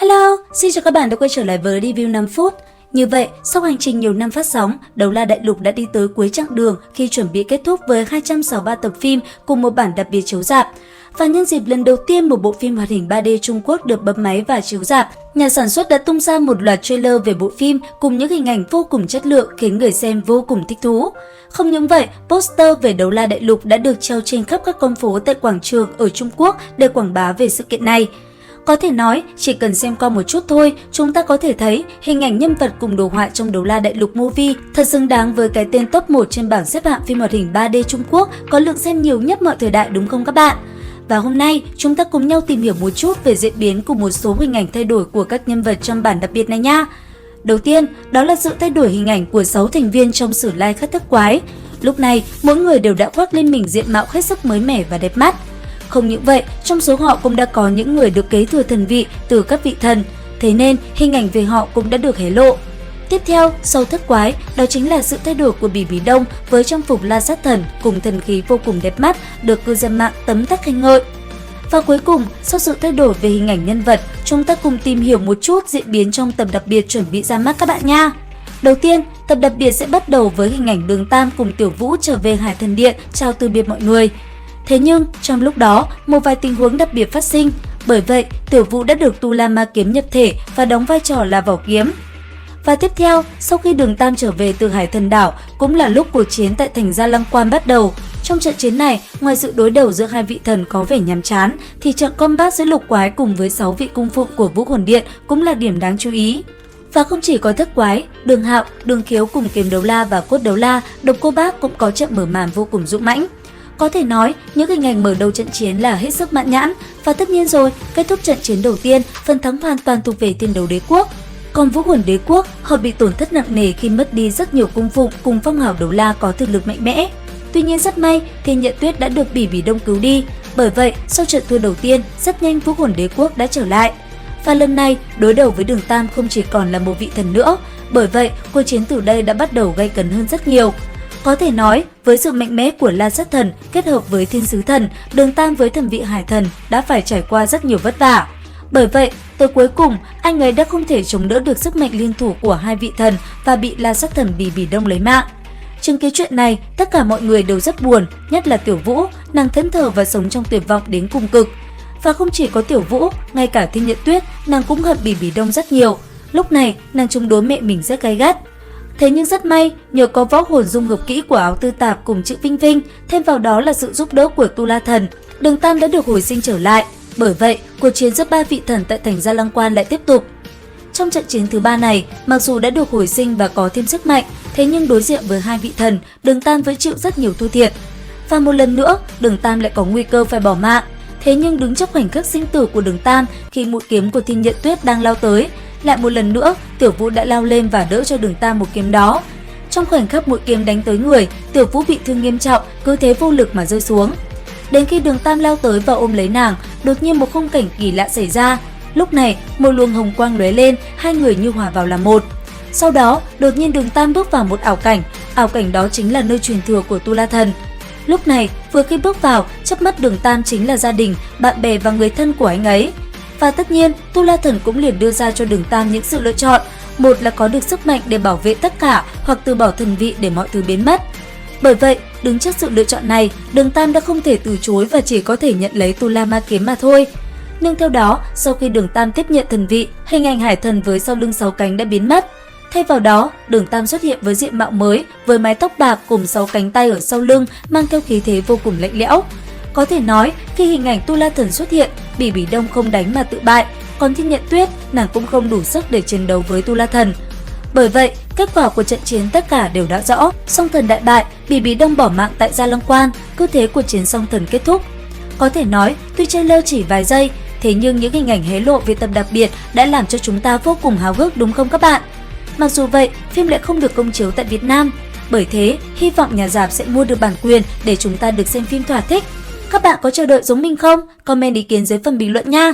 Hello, xin chào các bạn đã quay trở lại với review 5 phút. Như vậy, sau hành trình nhiều năm phát sóng, Đấu La Đại Lục đã đi tới cuối chặng đường khi chuẩn bị kết thúc với 263 tập phim cùng một bản đặc biệt chiếu rạp. Và nhân dịp lần đầu tiên một bộ phim hoạt hình 3D Trung Quốc được bấm máy và chiếu rạp, nhà sản xuất đã tung ra một loạt trailer về bộ phim cùng những hình ảnh vô cùng chất lượng khiến người xem vô cùng thích thú. Không những vậy, poster về Đấu La Đại Lục đã được treo trên khắp các con phố tại quảng trường ở Trung Quốc để quảng bá về sự kiện này. Có thể nói, chỉ cần xem qua một chút thôi, chúng ta có thể thấy hình ảnh nhân vật cùng đồ họa trong Đấu La Đại Lục Movie thật xứng đáng với cái tên top 1 trên bảng xếp hạng phim hoạt hình 3D Trung Quốc có lượng xem nhiều nhất mọi thời đại, đúng không các bạn? Và hôm nay, chúng ta cùng nhau tìm hiểu một chút về diễn biến cùng một số hình ảnh thay đổi của các nhân vật trong bản đặc biệt này nha. Đầu tiên, đó là sự thay đổi hình ảnh của 6 thành viên trong Sử Lai Khất Thức Quái. Lúc này, mỗi người đều đã khoác lên mình diện mạo hết sức mới mẻ và đẹp mắt. Không những vậy, trong số họ cũng đã có những người được kế thừa thần vị từ các vị thần, thế nên hình ảnh về họ cũng đã được hé lộ. Tiếp theo, sau thất quái, đó chính là sự thay đổi của Bỉ Bỉ Đông với trang phục La Sát Thần cùng thần khí vô cùng đẹp mắt được cư dân mạng tấm tắc khen ngợi. Và cuối cùng, sau sự thay đổi về hình ảnh nhân vật, chúng ta cùng tìm hiểu một chút diễn biến trong tập đặc biệt chuẩn bị ra mắt các bạn nha. Đầu tiên, tập đặc biệt sẽ bắt đầu với hình ảnh Đường Tam cùng Tiểu Vũ trở về Hải Thần Điện chào từ biệt mọi người. Thế nhưng, trong lúc đó, một vài tình huống đặc biệt phát sinh. Bởi vậy, Tiểu Vũ đã được Tu La Ma Kiếm nhập thể và đóng vai trò là vỏ kiếm. Và tiếp theo, sau khi Đường Tam trở về từ Hải Thần Đảo, cũng là lúc cuộc chiến tại thành Gia Lăng Quan bắt đầu. Trong trận chiến này, ngoài sự đối đầu giữa hai vị thần có vẻ nhàm chán, thì trận combat giữa Lục Quái cùng với 6 vị cung phụng của Vũ Hồn Điện cũng là điểm đáng chú ý. Và không chỉ có Thất Quái, Đường Hạo, Đường Khiếu cùng Kiếm Đấu La và Cốt Đấu La, Độc Cô Bác cũng có trận mở màn vô cùng dũng mãnh. Có thể nói, những hình ảnh mở đầu trận chiến là hết sức mãn nhãn, và tất nhiên rồi, kết thúc trận chiến đầu tiên, phần thắng hoàn toàn thuộc về Thiên Đấu Đế Quốc. Còn Vũ Hồn Đế Quốc, họ bị tổn thất nặng nề khi mất đi rất nhiều cung phụng cùng Phong Hào Đấu La có thực lực mạnh mẽ. Tuy nhiên rất may, Thiên Nhận Tuyết đã được Bỉ Bỉ Đông cứu đi, bởi vậy sau trận thua đầu tiên, rất nhanh Vũ Hồn Đế Quốc đã trở lại. Và lần này, đối đầu với Đường Tam không chỉ còn là một vị thần nữa, bởi vậy cuộc chiến từ đây đã bắt đầu gay cấn hơn rất nhiều. Có thể nói, với sự mạnh mẽ của La Sát Thần kết hợp với Thiên Sứ Thần, Đường Tam với thần vị Hải Thần đã phải trải qua rất nhiều vất vả. Bởi vậy, tới cuối cùng, anh ấy đã không thể chống đỡ được sức mạnh liên thủ của hai vị thần và bị La Sát Thần Bỉ Bỉ Đông lấy mạng. Chứng kiến chuyện này, tất cả mọi người đều rất buồn, nhất là Tiểu Vũ, nàng thẫn thờ và sống trong tuyệt vọng đến cùng cực. Và không chỉ có Tiểu Vũ, ngay cả Thiên Nhận Tuyết, nàng cũng hận Bỉ Bỉ Đông rất nhiều. Lúc này, nàng chống đối mẹ mình rất gay gắt. Thế nhưng rất may, nhờ có võ hồn dung hợp kỹ của Áo Tư Tạp cùng chữ Vinh Vinh, thêm vào đó là sự giúp đỡ của Tu La Thần, Đường Tam đã được hồi sinh trở lại. Bởi vậy, cuộc chiến giữa ba vị thần tại thành Gia Lăng Quan lại tiếp tục. Trong trận chiến thứ 3 này, mặc dù đã được hồi sinh và có thêm sức mạnh, thế nhưng đối diện với hai vị thần, Đường Tam vẫn chịu rất nhiều thua thiệt. Và một lần nữa, Đường Tam lại có nguy cơ phải bỏ mạng. Thế nhưng đứng trước khoảnh khắc sinh tử của Đường Tam khi mũi kiếm của Thiên Nhận Tuyết đang lao tới, lại một lần nữa, Tiểu Vũ đã lao lên và đỡ cho Đường Tam một kiếm đó. Trong khoảnh khắc mũi kiếm đánh tới người, Tiểu Vũ bị thương nghiêm trọng, cứ thế vô lực mà rơi xuống. Đến khi Đường Tam lao tới và ôm lấy nàng, đột nhiên một khung cảnh kỳ lạ xảy ra. Lúc này, một luồng hồng quang lóe lên, hai người như hòa vào làm một. Sau đó, đột nhiên Đường Tam bước vào một ảo cảnh đó chính là nơi truyền thừa của Tu La Thần. Lúc này, vừa khi bước vào, chớp mắt Đường Tam chính là gia đình, bạn bè và người thân của anh ấy. Và tất nhiên, Tu La Thần cũng liền đưa ra cho Đường Tam những sự lựa chọn. Một là có được sức mạnh để bảo vệ tất cả, hoặc từ bỏ thần vị để mọi thứ biến mất. Bởi vậy, đứng trước sự lựa chọn này, Đường Tam đã không thể từ chối và chỉ có thể nhận lấy Tu La Ma Kiếm mà thôi. Nhưng theo đó, sau khi Đường Tam tiếp nhận thần vị, hình ảnh Hải Thần với sau lưng 6 cánh đã biến mất. Thay vào đó, Đường Tam xuất hiện với diện mạo mới, với mái tóc bạc cùng 6 cánh tay ở sau lưng, mang theo khí thế vô cùng lạnh lẽo. Có thể nói, khi hình ảnh Tu La Thần xuất hiện, Bỉ Bỉ Đông không đánh mà tự bại, còn Thiên Nhận Tuyết, nàng cũng không đủ sức để chiến đấu với Tu La Thần. Bởi vậy, kết quả của trận chiến tất cả đều đã rõ, Song Thần đại bại, Bỉ Bỉ Đông bỏ mạng tại Gia Lăng Quan, cứ thế cuộc chiến Song Thần kết thúc. Có thể nói, tuy trailer chỉ vài giây, thế nhưng những hình ảnh hé lộ về tập đặc biệt đã làm cho chúng ta vô cùng háo hức, đúng không các bạn? Mặc dù vậy, phim lại không được công chiếu tại Việt Nam. Bởi thế, hy vọng nhà rạp sẽ mua được bản quyền để chúng ta được xem phim thỏa thích. Các bạn có chờ đợi giống mình không? Comment ý kiến dưới phần bình luận nha!